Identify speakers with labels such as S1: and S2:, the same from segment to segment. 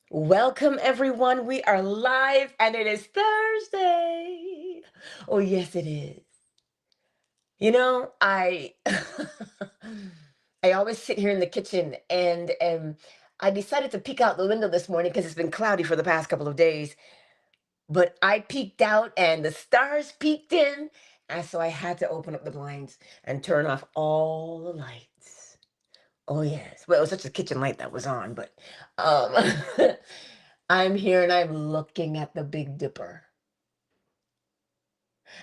S1: Welcome, everyone. We are live and it is Thursday. Oh, yes, it is. You know, I I always sit here in the kitchen and I decided to peek out the window this morning because it's been cloudy for the past couple of days. But I peeked out and the stars peeked in. And so I had to open up the blinds and turn off all the lights. Oh, yes. Well, it was just a kitchen light that was on, but um I'm here and I'm looking at the Big Dipper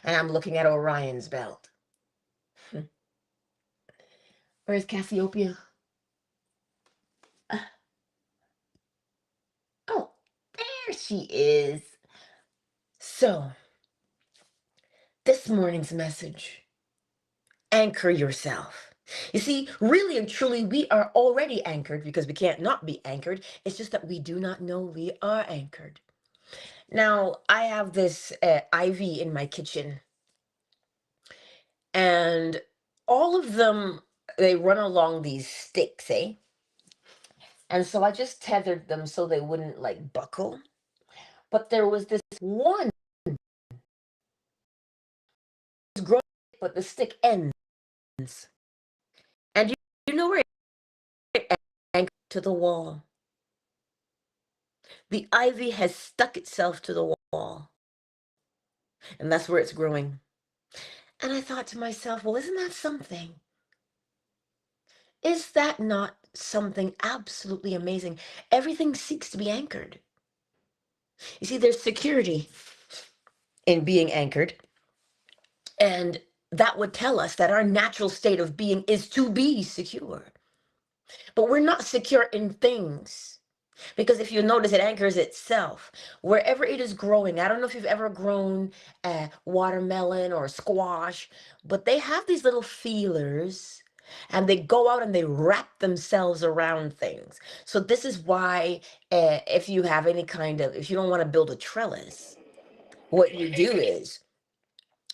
S1: and I'm looking at Orion's belt. Where's Cassiopeia? Uh, oh, there she is. So, this morning's message, anchor yourself. You see, really and truly, we are already anchored because we can't not be anchored. It's just that we do not know we are anchored. Now, I have this ivy in my kitchen, and all of them, they run along these sticks, eh? And so I just tethered them so they wouldn't like buckle. But there was this one growing, but the stick ends. And you know where it anchored to the wall. The ivy has stuck itself to the wall. And that's where it's growing. And I thought to myself, well, isn't that something? Is that not something absolutely amazing? Everything seeks to be anchored. You see, there's security in being anchored. And that would tell us that our natural state of being is to be secure. But we're not secure in things. Because if you notice, it anchors itself wherever it is growing. I don't know if you've ever grown watermelon or squash, but they have these little feelers and they go out and they wrap themselves around things. So this is why if you have any kind of, if you don't want to build a trellis, what you do is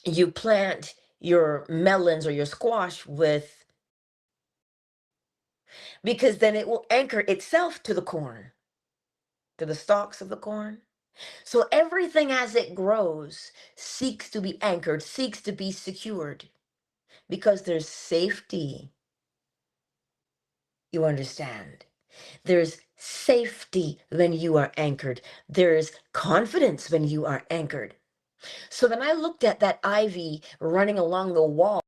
S1: you plant your melons or your squash with, because then it will anchor itself to the corn, to the stalks of the corn. So everything as it grows seeks to be anchored, seeks to be secured because there's safety. You understand? There's safety when you are anchored. There's confidence when you are anchored. So then I looked at that ivy running along the wall.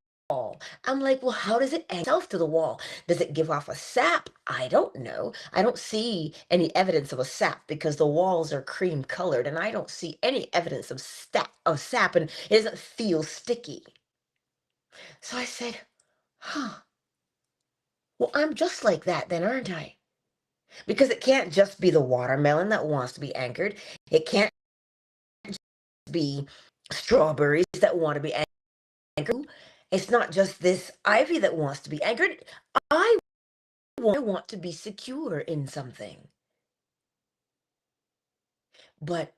S1: I'm like, well, how does it anchor itself to the wall? Does it give off a sap? I don't know. I don't see any evidence of a sap because the walls are cream colored and I don't see any evidence of sap and it doesn't feel sticky. So I said, huh, well, I'm just like that then, aren't I? Because it can't just be the watermelon that wants to be anchored. It can't be strawberries that want to be anchored. It's not just this ivy that wants to be anchored. I want to be secure in something. But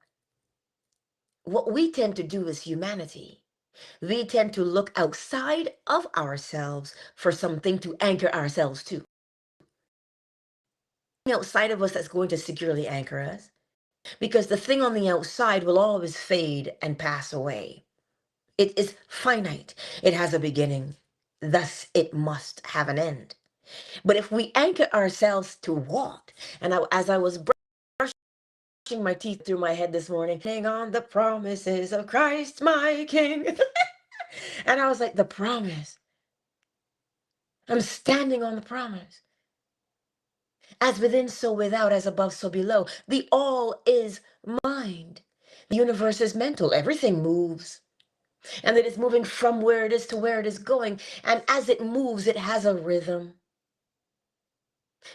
S1: what we tend to do as humanity, we tend to look outside of ourselves for something to anchor ourselves to. Outside of us that's going to securely anchor us. Because the thing on the outside will always fade and pass away. It is finite. It has a beginning. Thus, it must have an end. But if we anchor ourselves to what? And as I was brushing my teeth through my head this morning, hang on the promises of Christ my King. And I was like, the promise. I'm standing on the promise. As within, so without, as above, so below. The all is mind. The universe is mental. Everything moves. And it is moving from where it is to where it is going. And as it moves, it has a rhythm.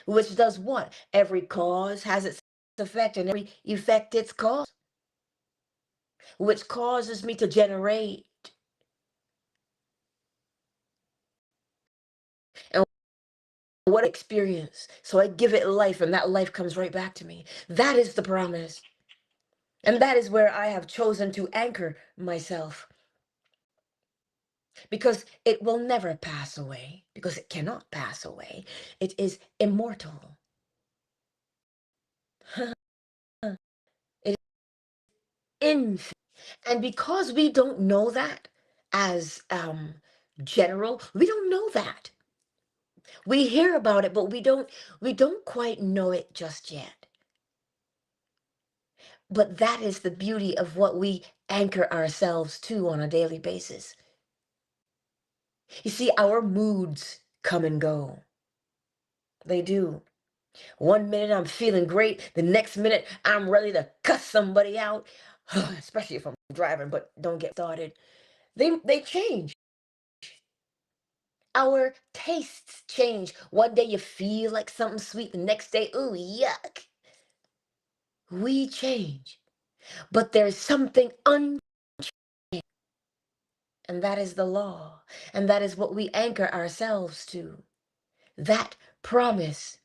S1: Which does what? Every cause has its effect, and every effect its cause. Which causes me to generate. And what experience. So I give it life, and that life comes right back to me. That is the promise. And that is where I have chosen to anchor myself. Because it will never pass away, because it cannot pass away. It is immortal. infinite. And because we don't know that as general, we don't know that. We hear about it, but we don't quite know it just yet. But that is the beauty of what we anchor ourselves to on a daily basis. You see, our moods come and go. They do. One minute I'm feeling great, the next minute I'm ready to cuss somebody out, especially if I'm driving, but don't get started. They change. Our tastes change. One day you feel like something sweet, the next day, ooh, yuck. We change. But there's something and that is the law. And that is what we anchor ourselves to. That promise.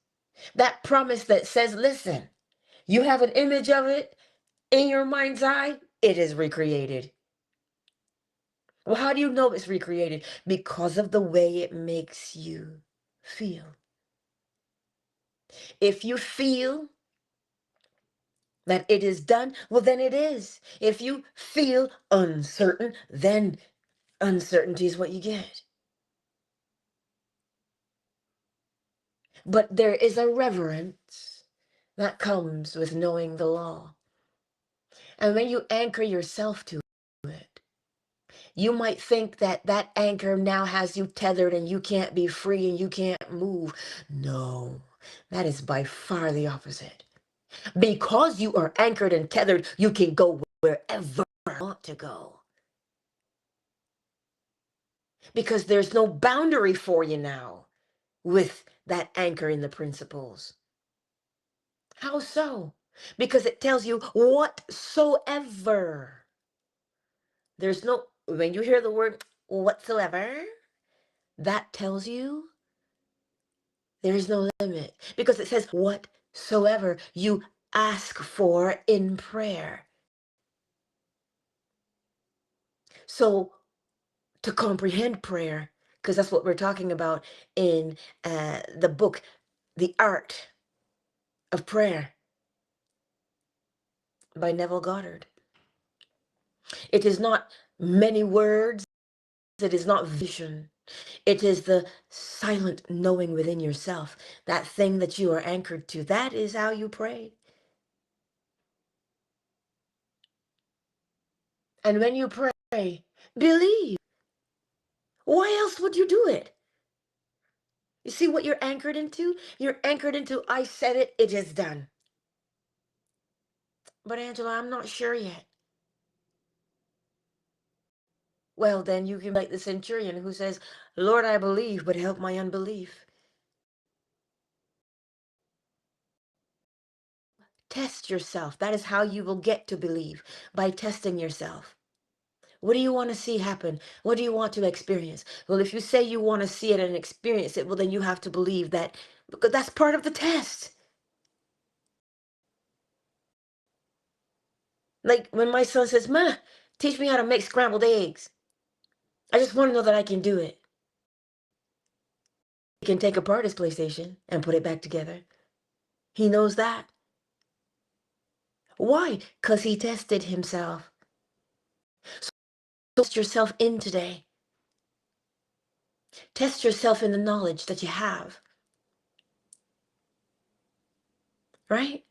S1: That promise that says, listen, you have an image of it in your mind's eye, it is recreated. Well, how do you know it's recreated? Because of the way it makes you feel. If you feel that it is done, well, then it is. If you feel uncertain, then uncertainty is what you get. But there is a reverence that comes with knowing the law. And when you anchor yourself to it, you might think that that anchor now has you tethered and you can't be free and you can't move. No, that is by far the opposite. Because you are anchored and tethered, you can go wherever you want to go. Because there's no boundary for you now with that anchor in the principles. How so? Because it tells you whatsoever. There's no, when you hear the word whatsoever, that tells you there's no limit. Because it says whatsoever you ask for in prayer. So to comprehend prayer, because that's what we're talking about in the book, The Art of Prayer by Neville Goddard. It is not many words, it is not vision. It is the silent knowing within yourself, that thing that you are anchored to. That is how you pray. And when you pray, believe. Why else would you do it? You see what you're anchored into? You're anchored into, I said it, it is done. But Angela, I'm not sure yet. Well, then you can be like the centurion who says, Lord, I believe, but help my unbelief. Test yourself. That is how you will get to believe, by testing yourself. What do you want to see happen? What do you want to experience? Well, if you say you want to see it and experience it, well, then you have to believe that, because that's part of the test. Like when my son says, Ma, teach me how to make scrambled eggs. I just want to know that I can do it. He can take apart his PlayStation and put it back together. He knows that. Why? Because he tested himself. So test yourself in today. Test yourself in the knowledge that you have. Right?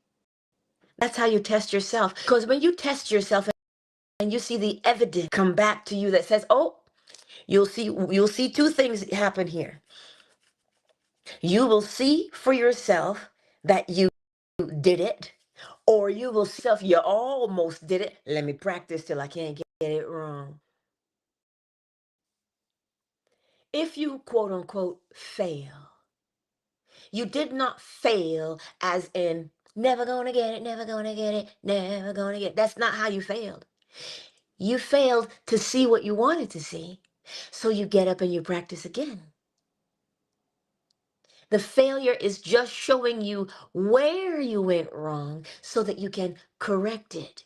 S1: That's how you test yourself. Because when you test yourself and you see the evidence come back to you that says, oh, you'll see two things happen here. You will see for yourself that you did it, or you will see yourself, you almost did it. Let me practice till I can't get it wrong. If you quote unquote fail, you did not fail as in never gonna get it, never gonna get it, never gonna get it. That's not how you failed. You failed to see what you wanted to see. So you get up and you practice again. The failure is just showing you where you went wrong so that you can correct it.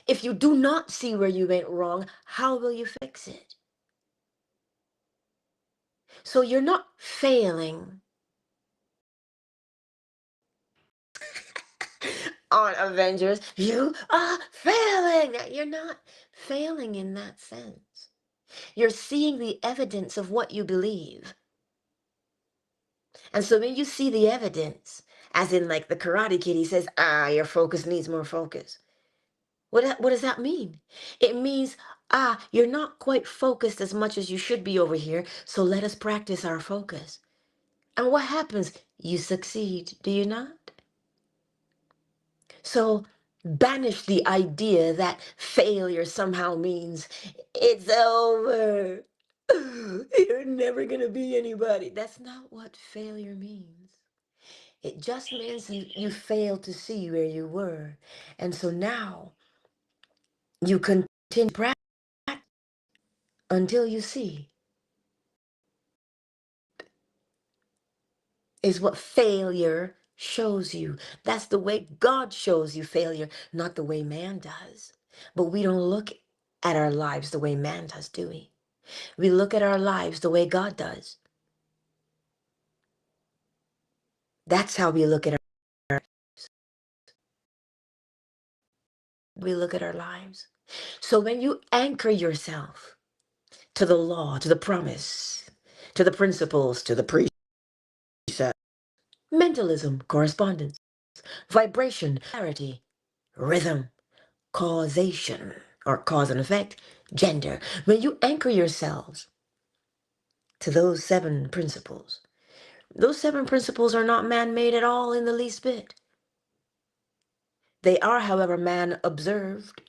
S1: If you do not see where you went wrong, how will you fix it? So you're not failing. on Avengers, you are failing. You're not failing in that sense. You're seeing the evidence of what you believe. And so when you see the evidence, as in like the Karate Kid, he says, your focus needs more focus. What does that mean? It means, you're not quite focused as much as you should be over here, so let us practice our focus. And what happens? You succeed, do you not? So banish the idea that failure somehow means it's over. You're never going to be anybody. That's not what failure means. It just means you failed to see where you were. And so now you continue practice until you see is what failure shows you. That's the way God shows you failure, not the way man does. But we don't look at our lives the way man does, do we? We look at our lives the way God does. That's how we look at our lives. So when you anchor yourself to the law, to the promise, to the principles, to the precept, mentalism, correspondence, vibration, clarity, rhythm, causation, or cause and effect, gender. When you anchor yourselves to those seven principles are not man-made at all in the least bit. They are, however, man observed.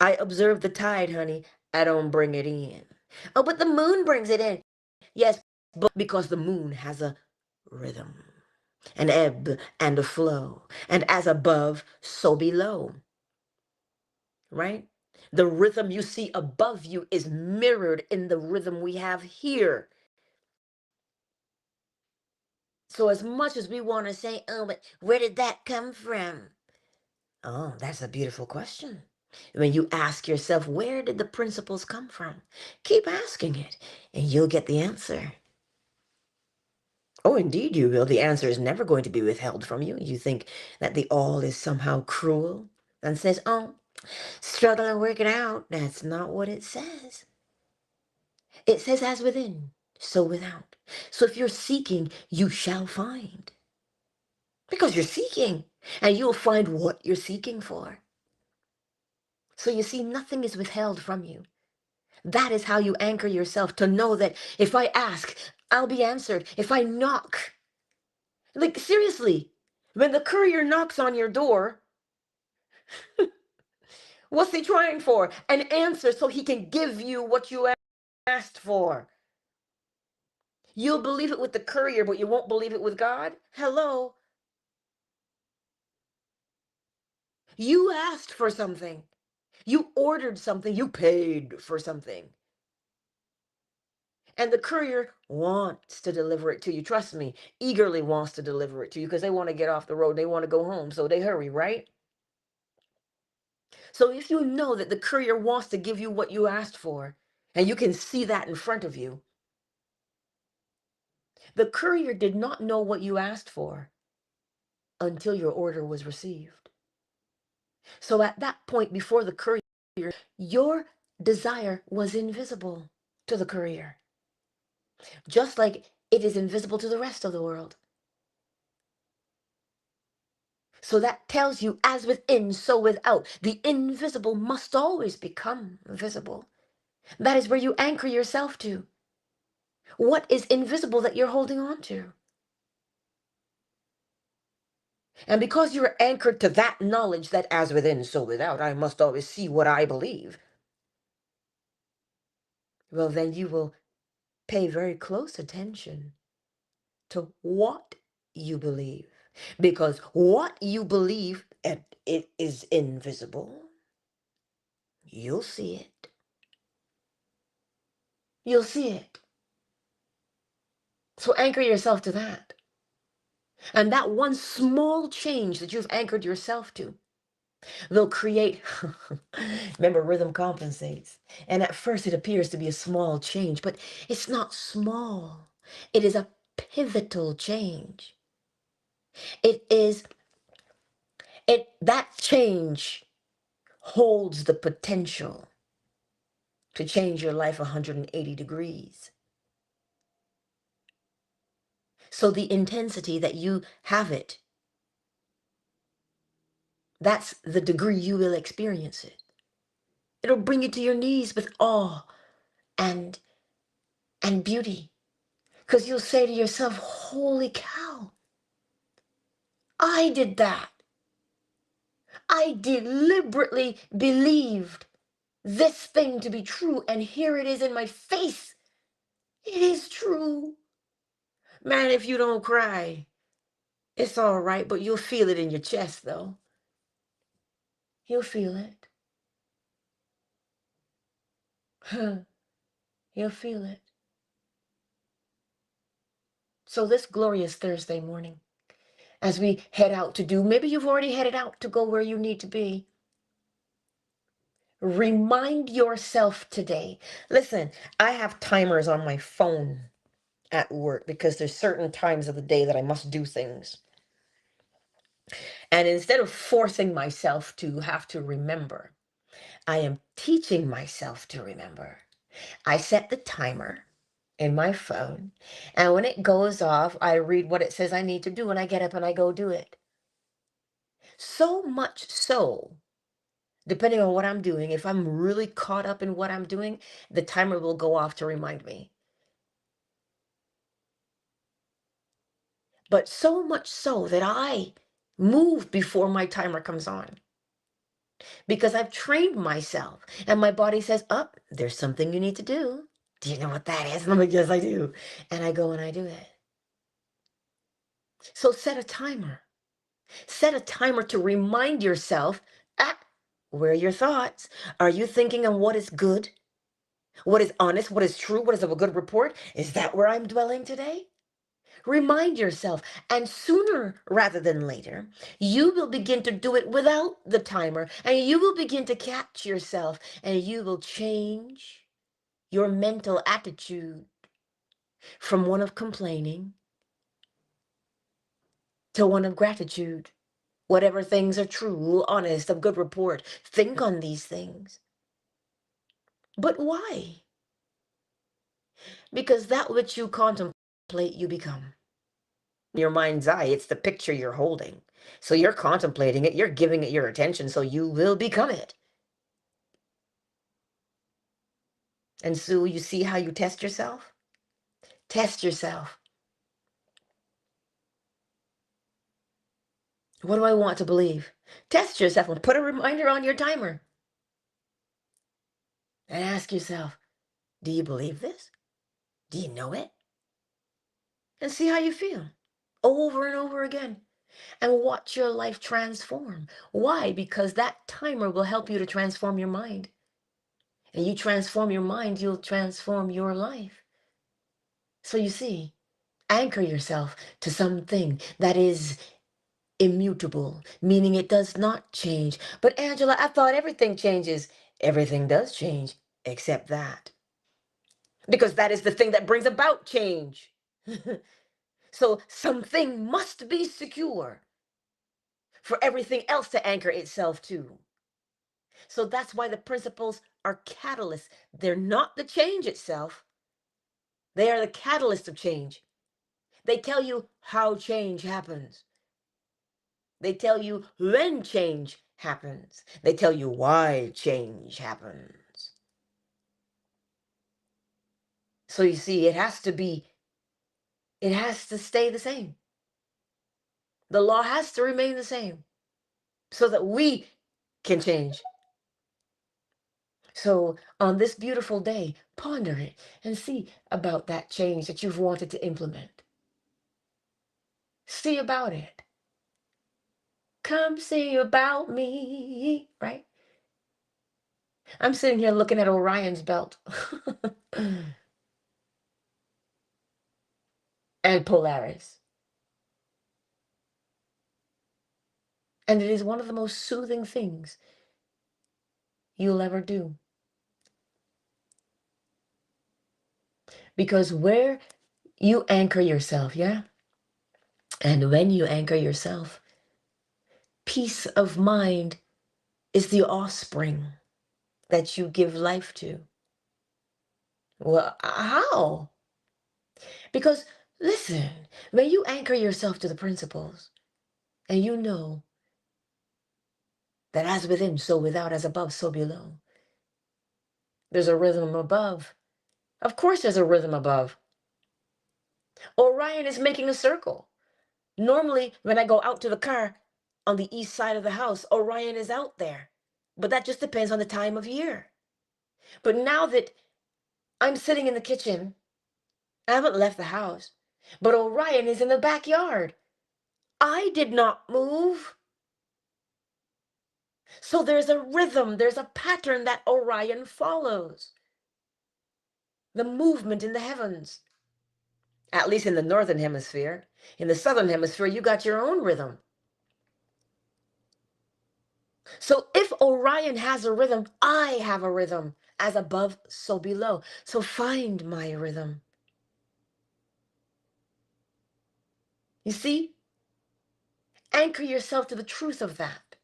S1: I observe the tide, honey. I don't bring it in. Oh, but the moon brings it in. Yes, but because the moon has a rhythm, an ebb and a flow, and as above, so below. Right? The rhythm you see above you is mirrored in the rhythm we have here. So as much as we want to say, oh, but where did that come from? Oh, that's a beautiful question. When you ask yourself, where did the principles come from? Keep asking it, and you'll get the answer. Oh, indeed you will. The answer is never going to be withheld from you. You think that the all is somehow cruel and says, oh, struggle and work it out. That's not what it says. It says, as within, so without. So if you're seeking, you shall find. Because you're seeking, and you'll find what you're seeking for. So you see, nothing is withheld from you. That is how you anchor yourself to know that if I ask, I'll be answered. If I knock, like seriously, when the courier knocks on your door, what's he trying for? An answer so he can give you what you asked for. You'll believe it with the courier, but you won't believe it with God? Hello? You asked for something. You ordered something. You paid for something. And the courier wants to deliver it to you. Trust me, eagerly wants to deliver it to you because they want to get off the road. They want to go home. So they hurry, right? So if you know that the courier wants to give you what you asked for, and you can see that in front of you, the courier did not know what you asked for until your order was received. So at that point, before the courier, your desire was invisible to the courier, just like it is invisible to the rest of the world. So that tells you, as within, so without. The invisible must always become visible. That is where you anchor yourself to. What is invisible that you're holding on to? And because you're anchored to that knowledge that as within, so without, I must always see what I believe, well, then you will pay very close attention to what you believe. Because what you believe, and it is invisible, you'll see it. You'll see it. So anchor yourself to that. And that one small change that you've anchored yourself to will create, remember, rhythm compensates. And at first it appears to be a small change, but it's not small. It is a pivotal change. It is That change holds the potential to change your life 180 degrees. So the intensity that you have it, that's the degree you will experience it. It'll bring you to your knees with awe and beauty. Because you'll say to yourself, holy cow, I did that. I deliberately believed this thing to be true, and here it is in my face. It is true. Man, if you don't cry, it's all right, but you'll feel it in your chest, though. You'll feel it. You'll feel it. So this glorious Thursday morning, as we head out to do, maybe you've already headed out to go where you need to be. Remind yourself today. Listen, I have timers on my phone at work because there's certain times of the day that I must do things. And instead of forcing myself to have to remember, I am teaching myself to remember. I set the timer in my phone, and when it goes off, I read what it says I need to do, and I get up and I go do it. So much so, depending on what I'm doing, if I'm really caught up in what I'm doing, the timer will go off to remind me. But so much so that I move before my timer comes on because I've trained myself, and my body says, oh, there's something you need to do. Do you know what that is? And I'm like, yes, I do. And I go and I do it. So set a timer. Set a timer to remind yourself, where are your thoughts? Are you thinking on what is good? What is honest? What is true? What is of a good report? Is that where I'm dwelling today? Remind yourself, and sooner rather than later, you will begin to do it without the timer, and you will begin to catch yourself, and you will change your mental attitude from one of complaining to one of gratitude. Whatever things are true, honest, of good report, think on these things. But why? Because that which you contemplate, you become. Your mind's eye, it's the picture you're holding. So you're contemplating it, you're giving it your attention, so you will become it. And so you see how you test yourself? Test yourself. What do I want to believe? Test yourself and put a reminder on your timer. And ask yourself, do you believe this? Do you know it? And see how you feel. Over and over again. And watch your life transform. Why? Because that timer will help you to transform your mind. And you transform your mind, you'll transform your life. So you see, anchor yourself to something that is immutable, meaning it does not change. But Angela, I thought everything changes. Everything does change, except that. Because that is the thing that brings about change. So something must be secure for everything else to anchor itself to. So that's why the principles are catalysts. They're not the change itself. They are the catalyst of change. They tell you how change happens. They tell you when change happens. They tell you why change happens. So you see, it has to stay the same. The law has to remain the same so that we can change. So on this beautiful day, ponder it and see about that change that you've wanted to implement. See about it. Come see about me, right? I'm sitting here looking at Orion's belt and Polaris. And it is one of the most soothing things you'll ever do. Because where you anchor yourself, yeah? And when you anchor yourself, peace of mind is the offspring that you give life to. Well, how? Because listen, when you anchor yourself to the principles and you know that as within, so without, as above, so below, there's a rhythm above. Of course, there's a rhythm above. Orion is making a circle. Normally, when I go out to the car on the east side of the house, Orion is out there. But that just depends on the time of year. But now that I'm sitting in the kitchen, I haven't left the house, but Orion is in the backyard. I did not move. So there's a rhythm, there's a pattern that Orion follows. The movement in the heavens, at least in the northern hemisphere. In the southern hemisphere, you got your own rhythm. So if Orion has a rhythm, I have a rhythm. As above, so below. So find my rhythm. You see? Anchor yourself to the truth of that.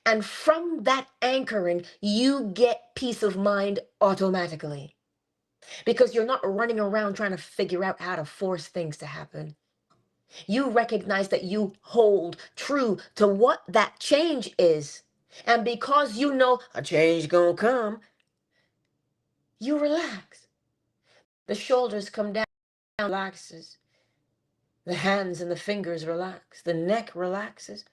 S1: And from that anchoring, you get peace of mind automatically. Because you're not running around trying to figure out how to force things to happen. You recognize that you hold true to what that change is. And because you know a change gonna come, you relax. The shoulders come down, relaxes. The hands and the fingers relax. The neck relaxes.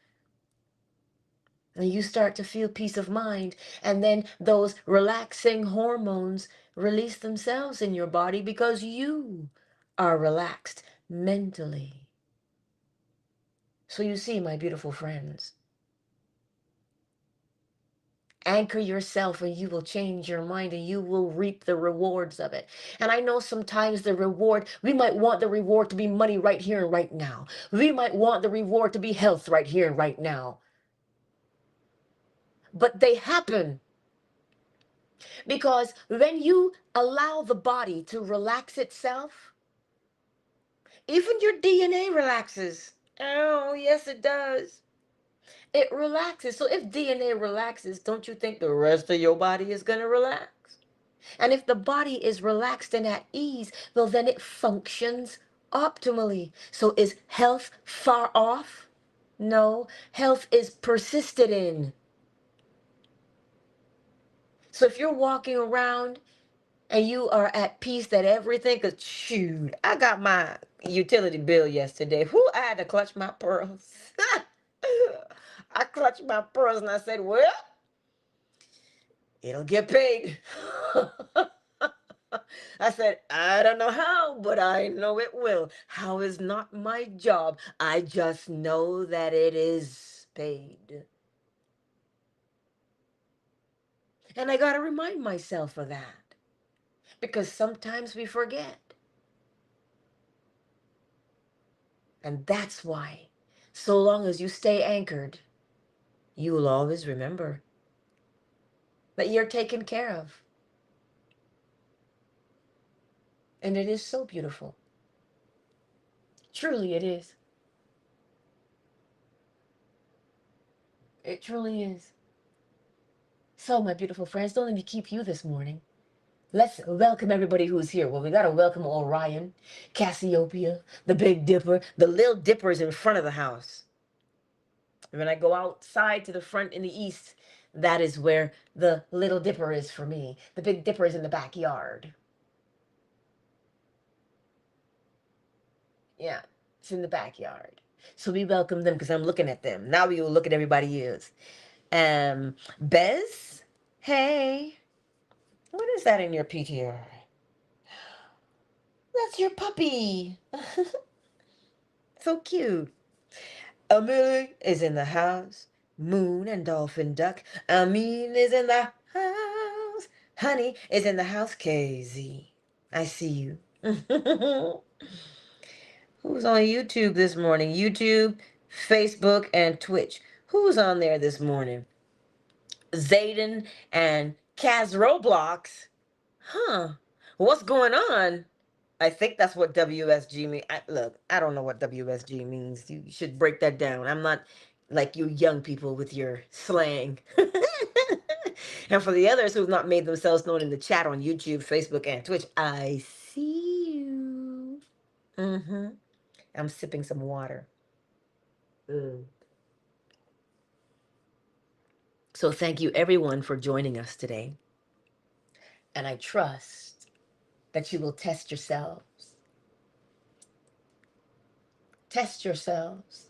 S1: And you start to feel peace of mind. And then those relaxing hormones release themselves in your body because you are relaxed mentally. So you see, my beautiful friends, anchor yourself and you will change your mind and you will reap the rewards of it. And I know sometimes the reward, we might want the reward to be money right here and right now. We might want the reward to be health right here and right now. But they happen because when you allow the body to relax itself, even your DNA relaxes. Oh, yes, it does. It relaxes. So if DNA relaxes, don't you think the rest of your body is going to relax? And if the body is relaxed and at ease, well, then it functions optimally. So is health far off? No, health is persisted in. So if you're walking around and you are at peace that everything, because shoot, I got my utility bill yesterday. Whoo, I had to clutch my pearls. I clutched my pearls and I said, well, it'll get paid. I said, I don't know how, but I know it will. How is not my job. I just know that it is paid. And I got to remind myself of that because sometimes we forget. And that's why, so long as you stay anchored, you will always remember that you're taken care of. And it is so beautiful. Truly, it is. It truly is. So, my beautiful friends, don't let me keep you this morning. Let's welcome everybody who's here. Well, we got to welcome Orion, Cassiopeia, the Big Dipper. The Little Dipper is in front of the house. And when I go outside to the front in the east, that is where the Little Dipper is for me. The Big Dipper is in the backyard. Yeah, it's in the backyard. So we welcome them because I'm looking at them. Now we will look at everybody else. Bez, hey, what is that in your PTR? That's your puppy. So cute. Amelie is in the house. Moon and Dolphin Duck. Amin is in the house. Honey is in the house. KZ, I see you. Who's on YouTube this morning? YouTube, Facebook, and Twitch. Who's on there this morning? Zayden and Kaz Roblox. Huh. What's going on? I think that's what WSG means. Look, I don't know what WSG means. You should break that down. I'm not like you young people with your slang. And for the others who have not made themselves known in the chat on YouTube, Facebook, and Twitch, I see you. Mm-hmm. I'm sipping some water. Mm. So thank you everyone for joining us today. And I trust that you will test yourselves. Test yourselves.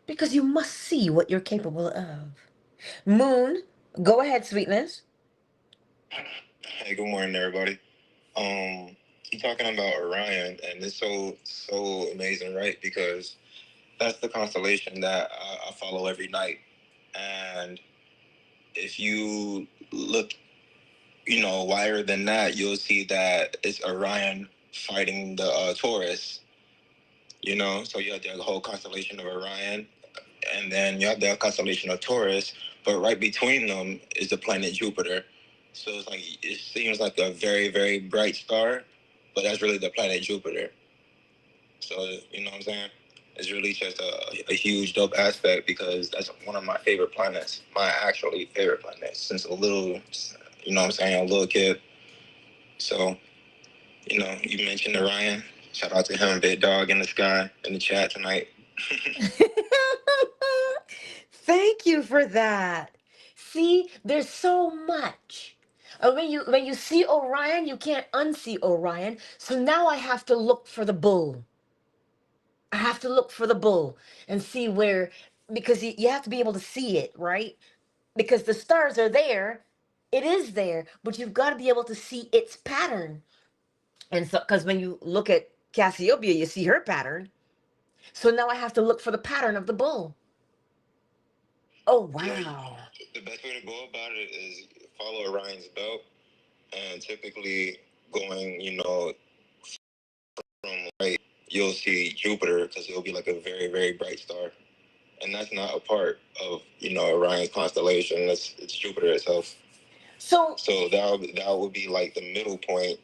S1: Because you must see what you're capable of. Moon, go ahead, sweetness.
S2: Hey, good morning, everybody. You're talking about Orion, and it's so amazing, right? Because that's the constellation that I follow every night. And if you look, wider than that, you'll see that it's Orion fighting the Taurus. So you have the whole constellation of Orion, and then you have the constellation of Taurus, but right between them is the planet Jupiter. So it's like it seems like a very, very bright star, but that's really the planet Jupiter. So you know what I'm saying? It's really just a huge dope aspect because that's one of my favorite planets, my actually favorite planet since a little, you know what I'm saying, a little kid. So, you mentioned Orion. Shout out to him, big dog in the sky in the chat tonight.
S1: Thank you for that. See, there's so much. When you see Orion, you can't unsee Orion. So now I have to look for the bull. I have to look for the bull and see where, because you have to be able to see it, right? Because the stars are there, it is there, but you've got to be able to see its pattern. And so, because when you look at Cassiopeia, you see her pattern. So now I have to look for the pattern of the bull. Oh,
S2: Yeah,
S1: wow.
S2: the best way to go about it is follow Orion's belt, and typically going, from right, you'll see Jupiter because it'll be like a very, very bright star, and that's not a part of Orion's constellation. It's Jupiter itself. So that would be like the middle point,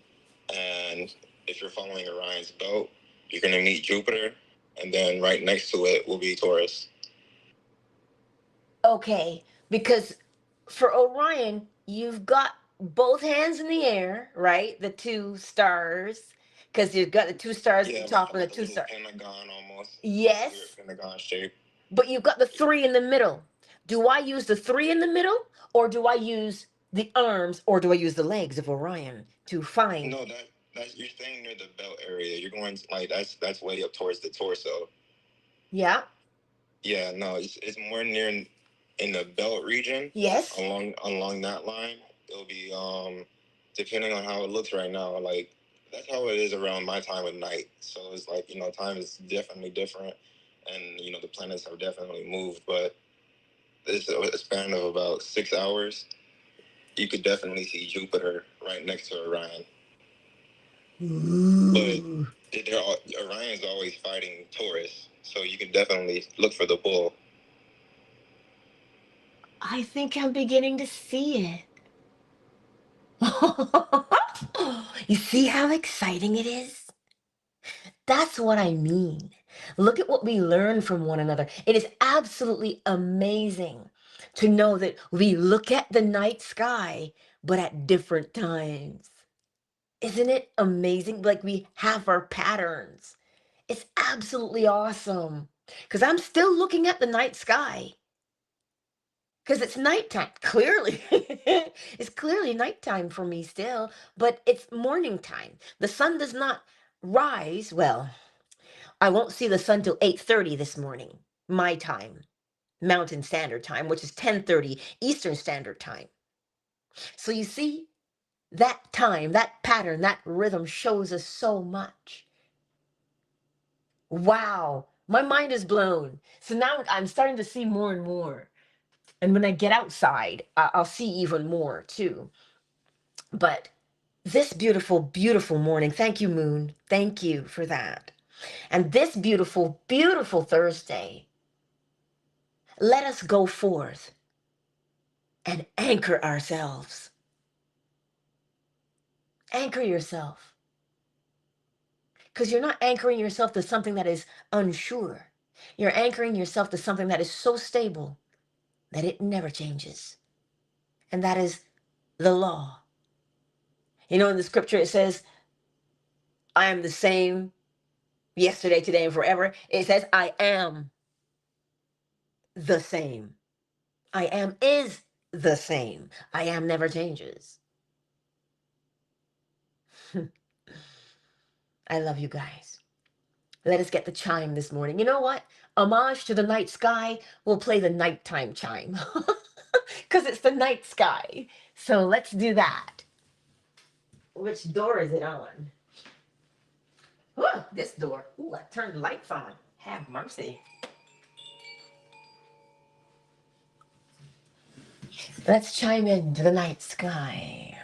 S2: and if you're following Orion's belt, you're gonna meet Jupiter, and then right next to it will be Taurus.
S1: Okay, because for Orion, you've got both hands in the air, right? The two stars, because you've got the two stars at the top and the two stars.
S2: Pentagon almost.
S1: Yes,
S2: Weird pentagon shape.
S1: but you've got the three in the middle. Do I use the three in the middle, or do I use the arms, or do I use the legs of Orion to find?
S2: No, that's you're staying near the belt area. You're going like that's way up towards the torso.
S1: Yeah.
S2: Yeah, no, it's more near in the belt region.
S1: Yes.
S2: Along that line, it'll be depending on how it looks right now. Like that's how it is around my time of night. So it's like time is definitely different, and the planets have definitely moved. But it's a span of about 6 hours. You could definitely see Jupiter right next to Orion.
S1: Ooh.
S2: But Orion's always fighting Taurus, so you can definitely look for the bull.
S1: I think I'm beginning to see it. You see how exciting it is? That's what I mean. Look at what we learn from one another. It is absolutely amazing to know that we look at the night sky, but at different times. Isn't it amazing? Like we have our patterns. It's absolutely awesome. Because I'm still looking at the night sky. Because it's nighttime. Clearly, it's clearly nighttime for me still, but it's morning time. The sun does not rise. Well, I won't see the sun till 8:30 this morning, my time, Mountain Standard Time, which is 10:30 Eastern Standard Time. So you see, that time, that pattern, that rhythm shows us so much. Wow, my mind is blown. So now I'm starting to see more and more. And when I get outside, I'll see even more too. But this beautiful, beautiful morning, thank you, Moon. Thank you for that. And this beautiful, beautiful Thursday, let us go forth and anchor ourselves. Anchor yourself. Because you're not anchoring yourself to something that is unsure. You're anchoring yourself to something that is so stable that it never changes. And that is the law. You know, in the scripture, it says, I am the same yesterday, today, and forever. It says, I am the same. I am is the same. I am never changes. I love you guys. Let us get the chime this morning. You know what? Homage to the night sky. We'll play the nighttime chime because it's the night sky. So let's do that. Which door is it on? Ooh, this door. Ooh, I turned the lights on. Have mercy. Let's chime into the night sky.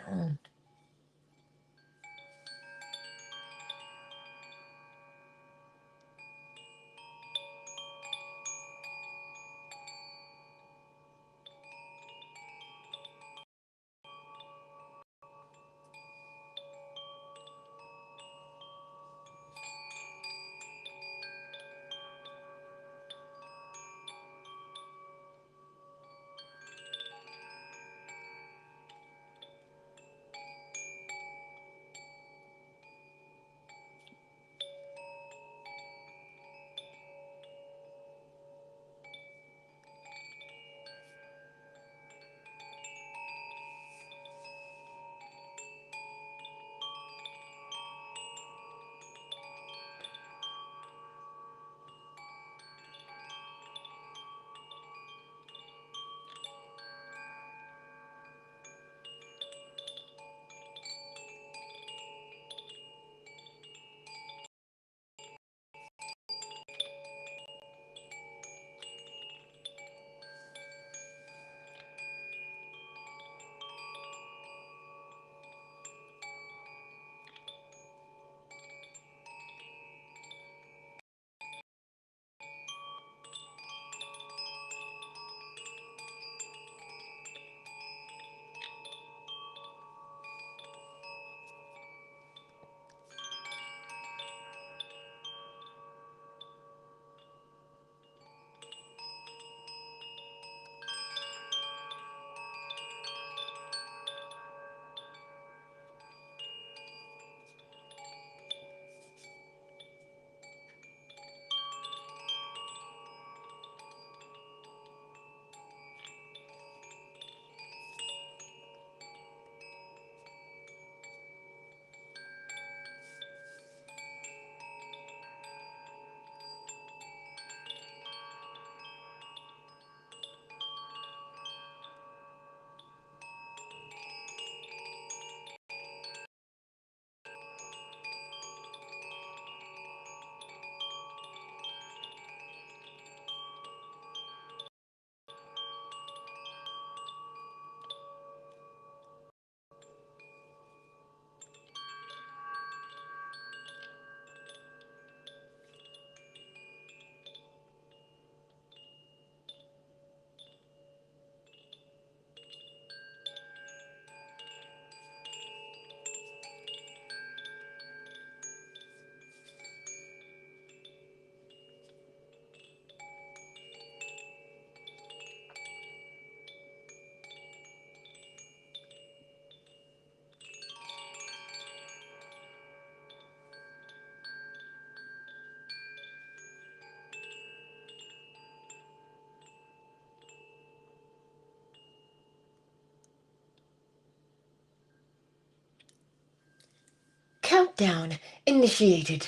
S1: Countdown initiated.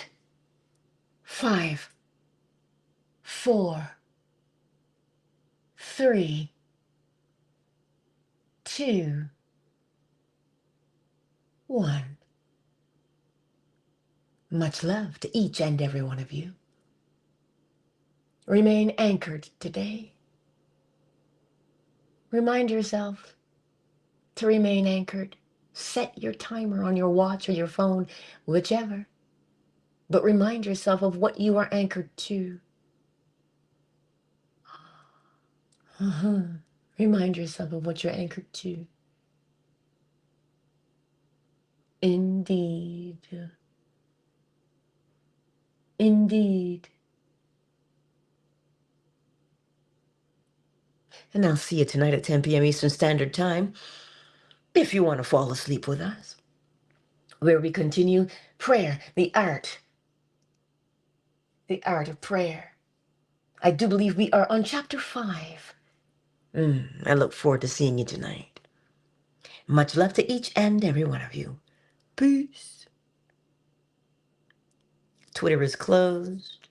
S1: 5, 4, 3, 2, 1. Much love to each and every one of you. Remain anchored today. Remind yourself to remain anchored. Set your timer on your watch or your phone, whichever. But remind yourself of what you are anchored to. Remind yourself of what you're anchored to. Indeed. Indeed. And I'll see you tonight at 10 p.m. Eastern Standard Time, if you want to fall asleep with us, where we continue prayer, the art of prayer. I do believe we are on chapter 5. I look forward to seeing you tonight. Much love to each and every one of you. Peace. Twitter is closed.